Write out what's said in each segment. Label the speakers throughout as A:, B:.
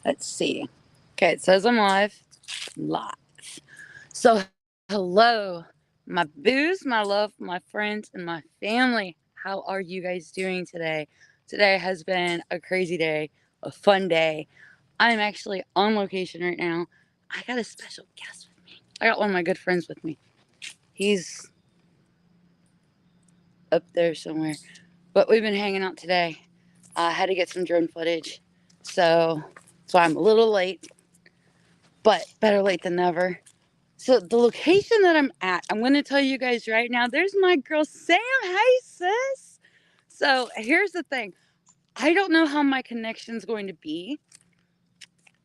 A: Let's see. Okay, it says I'm live. Live. So, hello, my booze, my love, my friends, and my family. How are you guys doing today? Today has been a crazy day, a fun day. I'm actually on location right now. I got a special guest with me. I got one of my good friends with me. He's up there somewhere. But we've been hanging out today. I had to get some drone footage. So I'm a little late, but better late than never. So the location that I'm at, I'm going to tell you guys right now. There's my girl Sam. Hey, sis. So here's the thing. I don't know how my connection's going to be.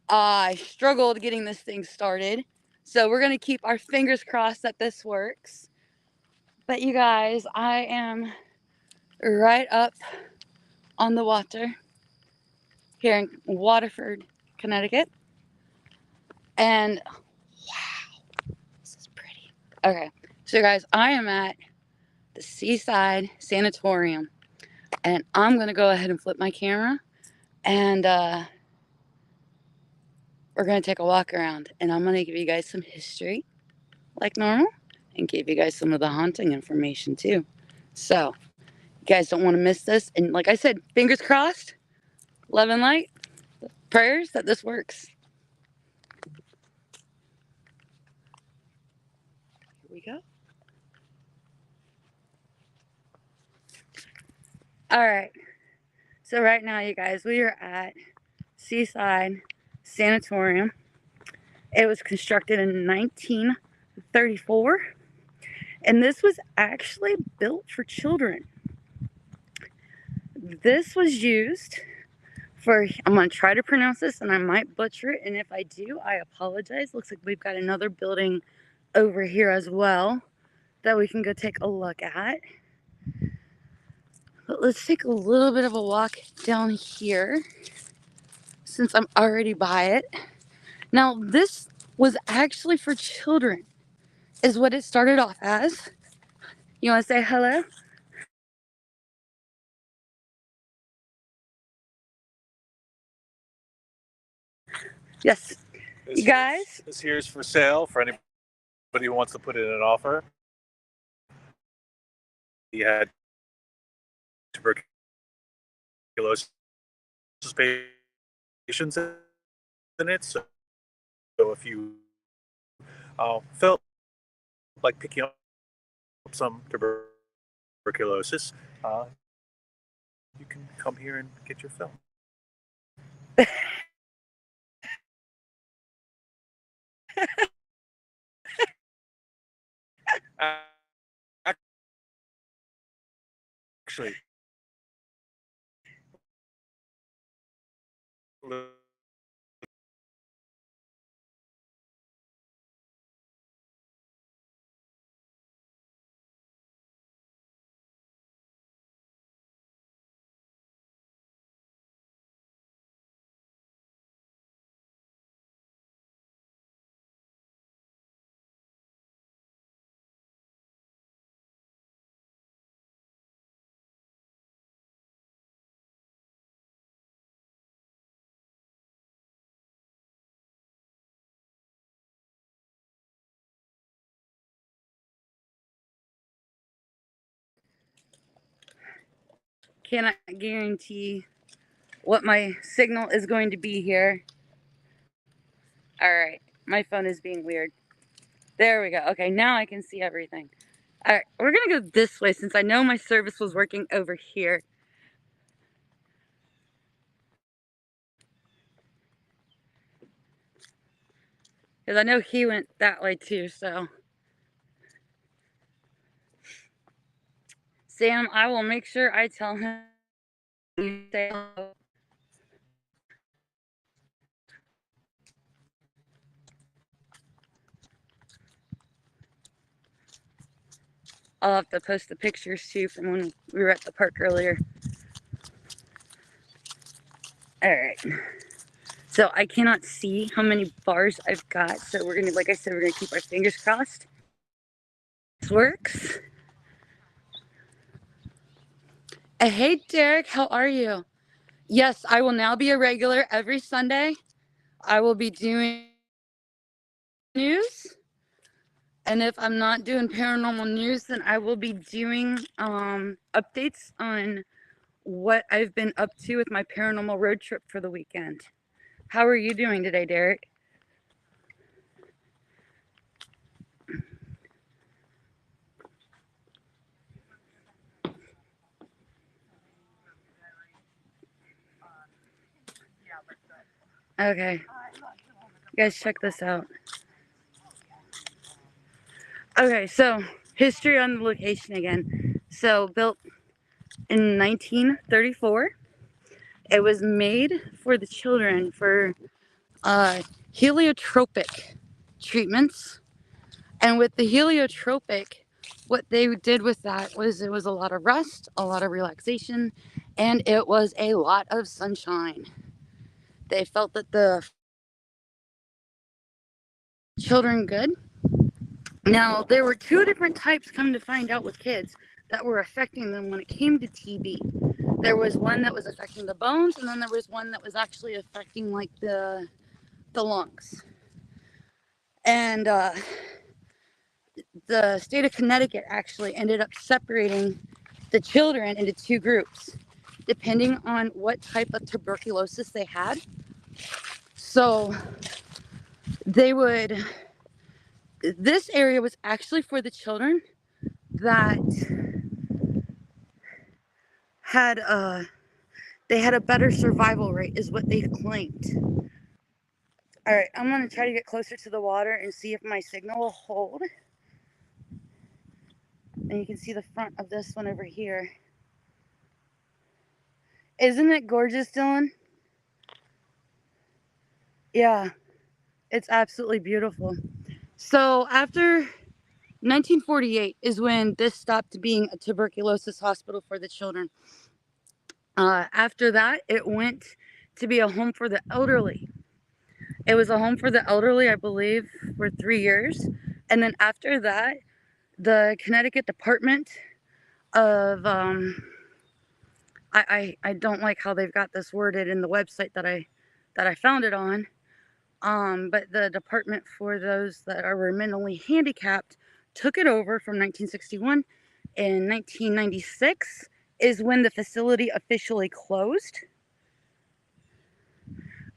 A: I struggled getting this thing started. So we're going to keep our fingers crossed that this works. But you guys, I am right up on the water here in Waterford, Connecticut. And wow, this is pretty. Okay, so guys, I am at the Seaside Sanatorium. And I'm going to go ahead and flip my camera. And we're going to take a walk around. And I'm going to give you guys some history, like normal, and give you guys some of the haunting information, too. So, you guys don't want to miss this. And like I said, fingers crossed, love and light, prayers that this works. Here we go. All right. So right now, you guys, we are at Seaside Sanatorium. It was constructed in 1934, and this was actually built for children. This was used for, I'm going to try to pronounce this and I might butcher it, and if I do, I apologize. Looks like we've got another building over here as well that we can go take a look at. But let's take a little bit of a walk down here since I'm already by it. Now, this was actually for children, is what it started off as. You want to say hello? Yes. You guys?
B: This here is for sale for anybody who wants to put in an offer. He had tuberculosis patients in it, so if you felt like picking up some tuberculosis, you can come here and get your film. Actually,
A: Cannot guarantee what my signal is going to be here. All right, my phone is being weird. There we go. Okay, now I can see everything. All right, we're gonna go this way since I know my service was working over here. Because I know he went that way too, so. Sam, I will make sure I tell him you say hello. I'll have to post the pictures too from when we were at the park earlier. All right. So I cannot see how many bars I've got. So we're gonna, like I said, we're gonna keep our fingers crossed. This works. Hey, Derek, how are you? Yes, I will now be a regular every Sunday. I will be doing news. And if I'm not doing paranormal news, then I will be doing updates on what I've been up to with my paranormal road trip for the weekend. How are you doing today, Derek? Okay. You guys check this out. Okay, so history on the location again. So built in 1934. It was made for the children for heliotropic treatments. And with the heliotropic, what they did with that was it was a lot of rest, a lot of relaxation, and it was a lot of sunshine. They felt that the children good. Now, there were two different types, come to find out, with kids that were affecting them when it came to TB. There was one that was affecting the bones, and then there was one that was actually affecting like the lungs. And the state of Connecticut actually ended up separating the children into two groups, depending on what type of tuberculosis they had. So this area was actually for the children that had they had a better survival rate, is what they claimed. All right, I'm gonna try to get closer to the water and see if my signal will hold. And you can see the front of this one over here. Isn't it gorgeous, Dylan? Yeah, it's absolutely beautiful. So after 1948 is when this stopped being a tuberculosis hospital for the children. After that, it went to be a home for the elderly. It was a home for the elderly, I believe, for 3 years. And then after that, the Connecticut Department of, I don't like how they've got this worded in the website that I found it on. But the department for those that are mentally handicapped took it over from 1961. In 1996 is when the facility officially closed.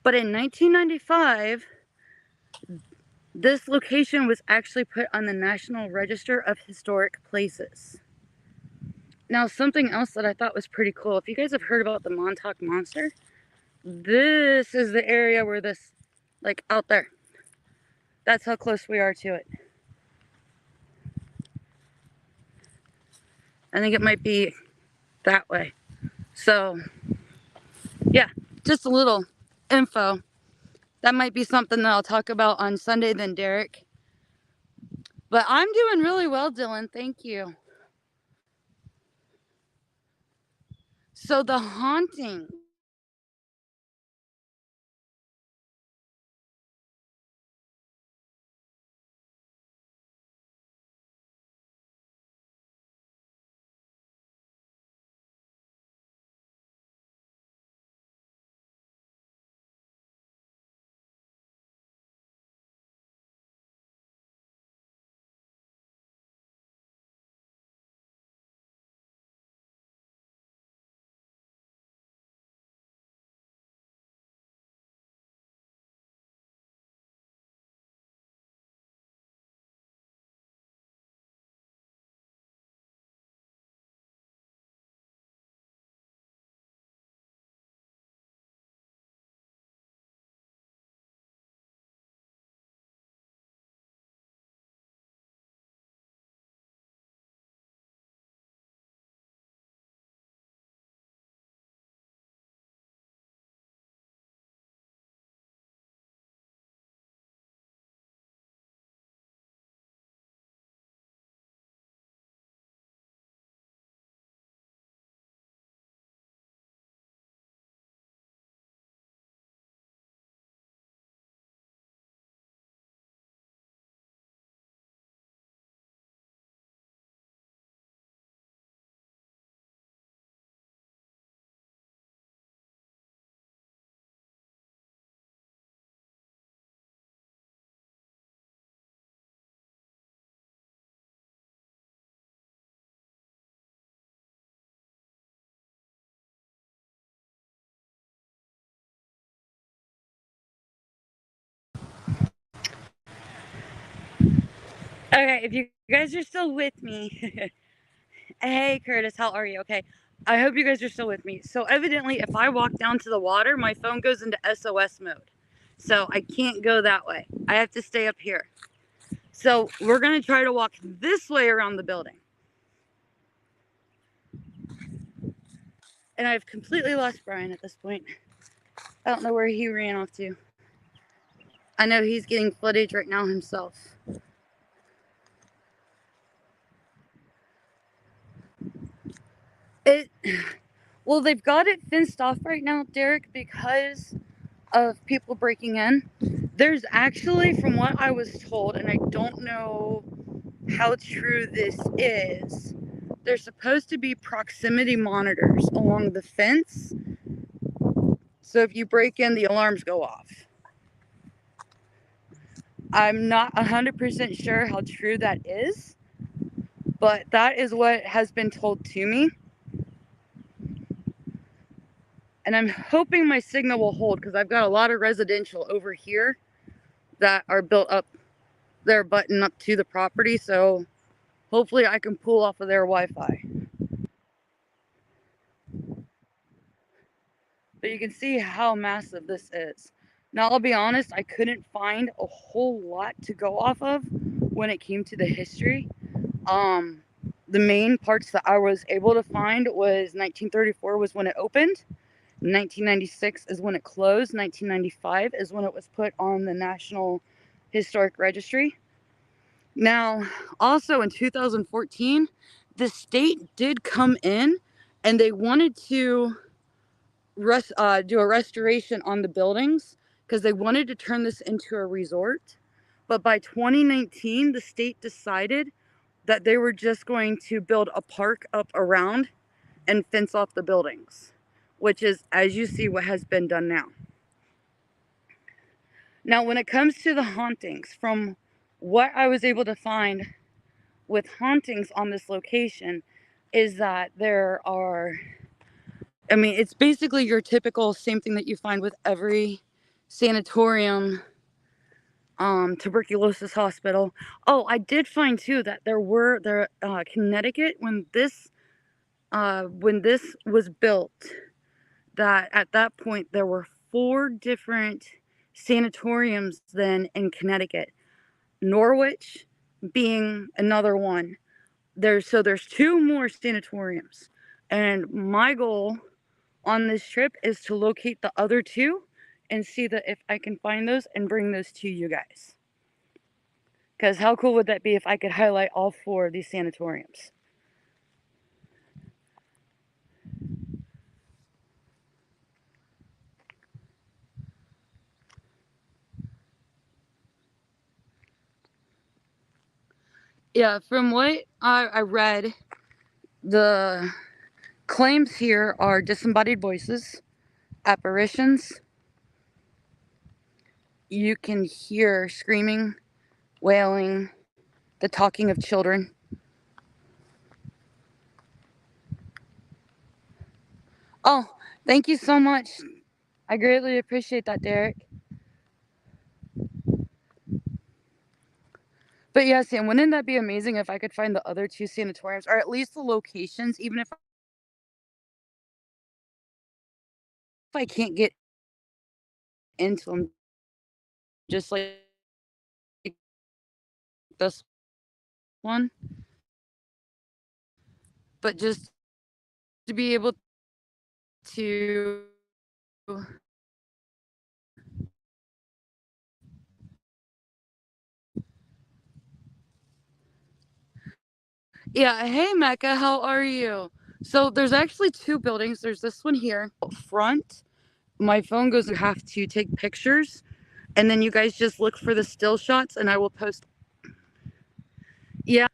A: But in 1995, this location was actually put on the National Register of Historic Places. Now, something else that I thought was pretty cool, if you guys have heard about the Montauk Monster, this is the area where this, like out there, that's how close we are to it. I think it might be that way. So, yeah, just a little info. That might be something that I'll talk about on Sunday then, Derek. But I'm doing really well, Dylan. Thank you. So the haunting Okay, if you guys are still with me, hey Curtis, how are you? Okay, I hope you guys are still with me. So evidently, if I walk down to the water, my phone goes into SOS mode. So I can't go that way. I have to stay up here. So we're gonna try to walk this way around the building. And I've completely lost Brian at this point. I don't know where he ran off to. I know he's getting footage right now himself. Well, they've got it fenced off right now, Derek, because of people breaking in. There's actually, from what I was told, and I don't know how true this is, there's supposed to be proximity monitors along the fence. So if you break in, the alarms go off. I'm not 100% sure how true that is, but that is what has been told to me. And I'm hoping my signal will hold because I've got a lot of residential over here that are built up, they're buttoned up to the property. So hopefully I can pull off of their Wi-Fi. But you can see how massive this is. Now, I'll be honest, I couldn't find a whole lot to go off of when it came to the history. The main parts that I was able to find was 1934 was when it opened. 1996 is when it closed. 1995 is when it was put on the National Historic Registry. Now, also in 2014, the state did come in and they wanted to do a restoration on the buildings because they wanted to turn this into a resort. But by 2019, the state decided that they were just going to build a park up around and fence off the buildings, which is, as you see, what has been done now. Now, when it comes to the hauntings, from what I was able to find with hauntings on this location, is that there are, I mean, it's basically your typical same thing that you find with every sanatorium, tuberculosis hospital. Oh, I did find too that Connecticut, when this was built, that at that point there were 4 different sanatoriums then in Connecticut. Norwich being another one. There's 2 more sanatoriums. And my goal on this trip is to locate the other 2 and see that if I can find those and bring those to you guys. Because how cool would that be if I could highlight all 4 of these sanatoriums? Yeah, from what I read, the claims here are disembodied voices, apparitions. You can hear screaming, wailing, the talking of children. Oh, thank you so much. I greatly appreciate that, Derek. But yeah, Sam, wouldn't that be amazing if I could find the other 2 sanatoriums, or at least the locations, even if I can't get into them, just like this one, but just to be able to, yeah. Hey, Mecca, how are you? So there's actually 2 buildings. There's this one here up front. My phone goes, you have to take pictures, and then you guys just look for the still shots, and I will post. Yeah.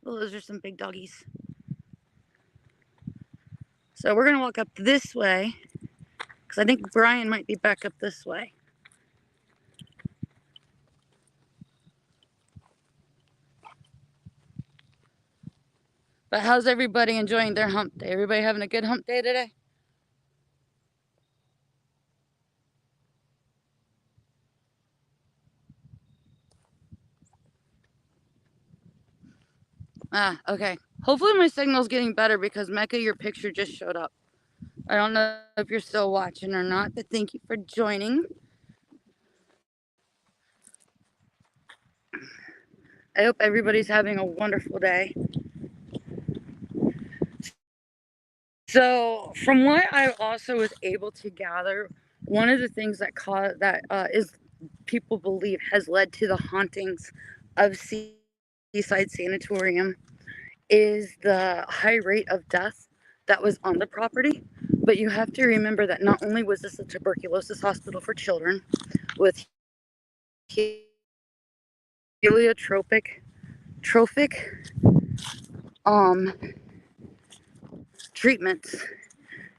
A: Well, those are some big doggies. So we're gonna walk up this way, because I think Brian might be back up this way. But how's everybody enjoying their hump day? Everybody having a good hump day today? Okay. Hopefully my signal's getting better because Mecca, your picture just showed up. I don't know if you're still watching or not, but thank you for joining. I hope everybody's having a wonderful day. So, from what I also was able to gather, one of the things is people believe has led to the hauntings of Seaside Sanatorium is the high rate of death that was on the property. But you have to remember that not only was this a tuberculosis hospital for children with heliotropic um, treatments,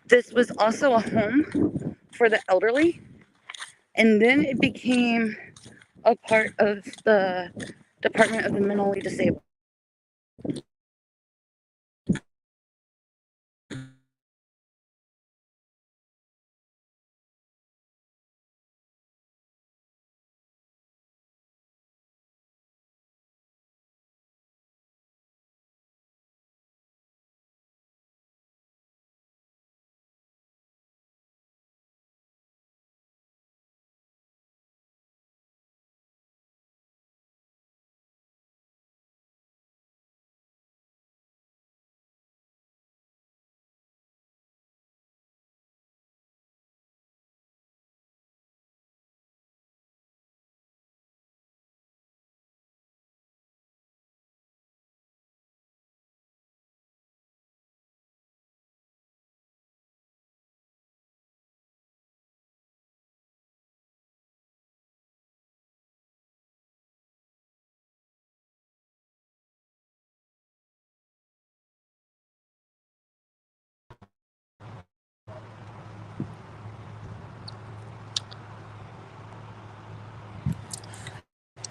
A: this was also a home for the elderly, and then it became a part of the Department of the Mentally Disabled.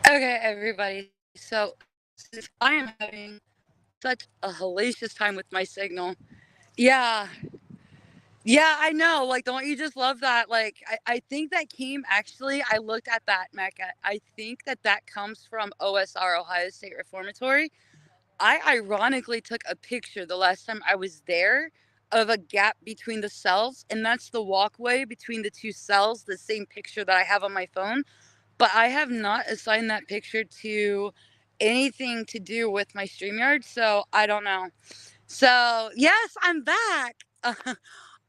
A: Okay, everybody. So, since I am having such a hellacious time with my signal, yeah, yeah, I know. Like, don't you just love that? Like, I think that came actually, I looked at that, Mecca. I think that that comes from OSR, Ohio State Reformatory. I ironically took a picture the last time I was there of a gap between the cells, and that's the walkway between the two cells, the same picture that I have on my phone. But I have not assigned that picture to anything to do with my StreamYard, so I don't know. So yes, I'm back.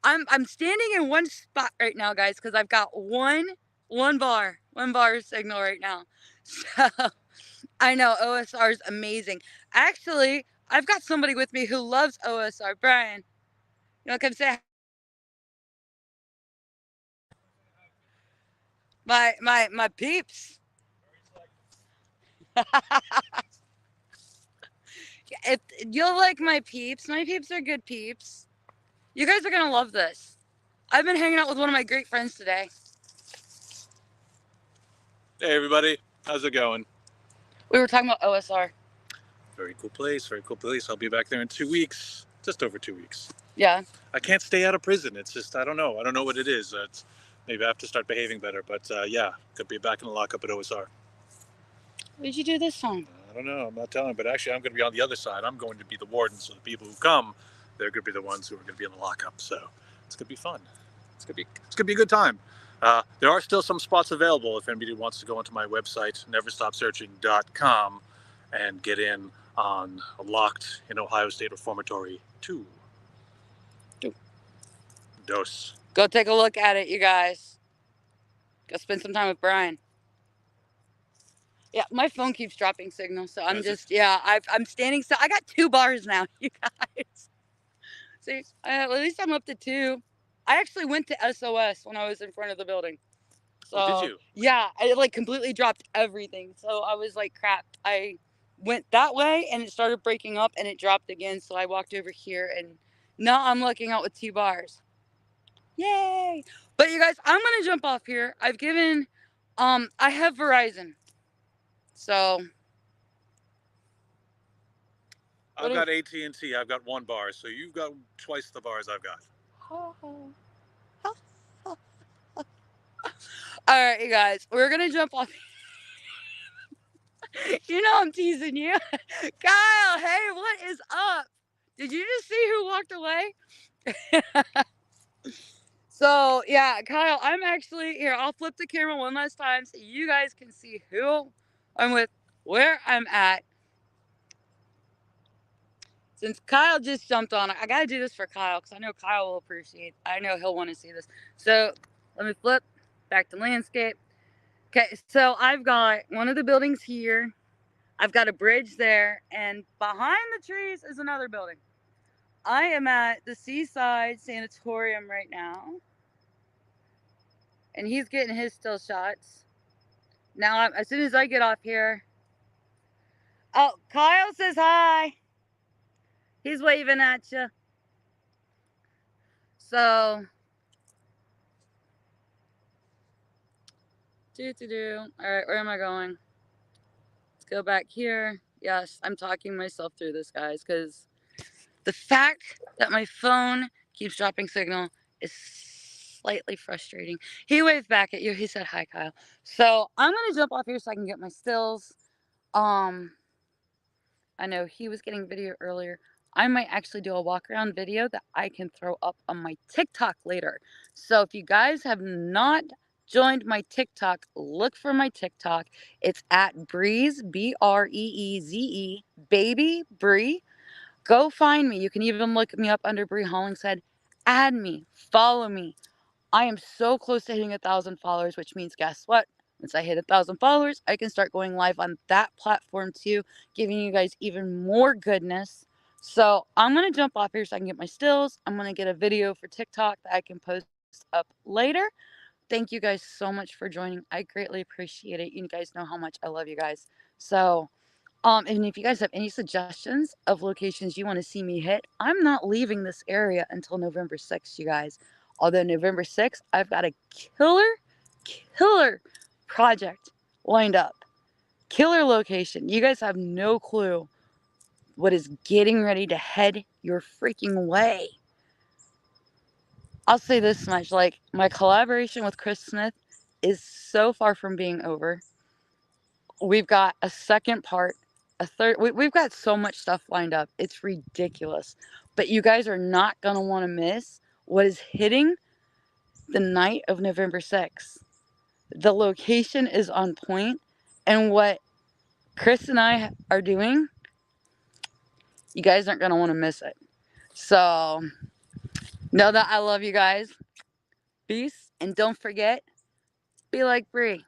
A: I'm standing in one spot right now, guys, because I've got one bar signal right now. So I know OSR is amazing. Actually, I've got somebody with me who loves OSR. Brian, you want to come say my peeps? If you'll like my peeps are good peeps. You guys are gonna love this. I've been hanging out with one of my great friends today.
B: Hey everybody, how's it going?
A: We were talking about OSR.
B: Very cool place, very cool place. I'll be back there in 2 weeks, just over 2 weeks.
A: Yeah.
B: I can't stay out of prison. It's just, I don't know what it is. Maybe I have to start behaving better, but yeah, could be back in the lockup at OSR.
A: What did you do this time?
B: I don't know, I'm not telling, but actually I'm going to be on the other side. I'm going to be the warden, so the people who come, they're going to be the ones who are going to be in the lockup, so it's going to be fun. It's going to be a good time. There are still some spots available if anybody wants to go onto my website, neverstopsearching.com, and get in on Locked in Ohio State Reformatory 2. Dos.
A: Go take a look at it, you guys. Go spend some time with Brian. Yeah, my phone keeps dropping signal, so I'm just I'm standing. So I got 2 bars now, you guys. See, at least I'm up to 2. I actually went to SOS when I was in front of the building. So
B: Oh, did you?
A: yeah, I like completely dropped everything. So I was like, crap. I went that way and it started breaking up and it dropped again. So I walked over here and now I'm looking out with 2 bars. Yay! But you guys, I'm gonna jump off here. I have Verizon. So
B: I've got AT&T. I've got 1 bar, so you've got twice the bars I've got.
A: All right, you guys, we're gonna jump off. You know I'm teasing you. Kyle, hey, what is up? Did you just see who walked away? So, yeah, Kyle, I'm actually here. I'll flip the camera one last time so you guys can see who I'm with, where I'm at. Since Kyle just jumped on, I got to do this for Kyle because I know Kyle will appreciate. I know he'll want to see this. So, let me flip back to landscape. Okay, so I've got one of the buildings here. I've got a bridge there, and behind the trees is another building. I am at the Seaside Sanatorium right now, and he's getting his still shots. Now, as soon as I get off here, oh, Kyle says hi. He's waving at you. So, All right, where am I going? Let's go back here. Yes, I'm talking myself through this, guys, because the fact that my phone keeps dropping signal is slightly frustrating. He waved back at you. He said, hi, Kyle. So I'm going to jump off here so I can get my stills. I know he was getting video earlier. I might actually do a walk around video that I can throw up on my TikTok later. So if you guys have not joined my TikTok, look for my TikTok. It's at Breeze, Breeze, baby Bree. Go find me. You can even look me up under Bree Hollingshead. Add me, follow me. I am so close to hitting 1,000 followers, which means guess what? Once I hit 1,000 followers, I can start going live on that platform too, giving you guys even more goodness. So I'm going to jump off here so I can get my stills. I'm going to get a video for TikTok that I can post up later. Thank you guys so much for joining. I greatly appreciate it. You guys know how much I love you guys. So, and if you guys have any suggestions of locations you want to see me hit, I'm not leaving this area until November 6th, you guys. Although November 6th, I've got a killer project lined up. Killer location. You guys have no clue what is getting ready to head your freaking way. I'll say this much, like my collaboration with Chris Smith is so far from being over. We've got a second part, a third. We've got so much stuff lined up. It's ridiculous. But you guys are not going to want to miss what is hitting the night of November 6th. The location is on point, and what Chris and I are doing, you guys aren't going to want to miss it. So, know that I love you guys. Peace. And don't forget, be like Bree.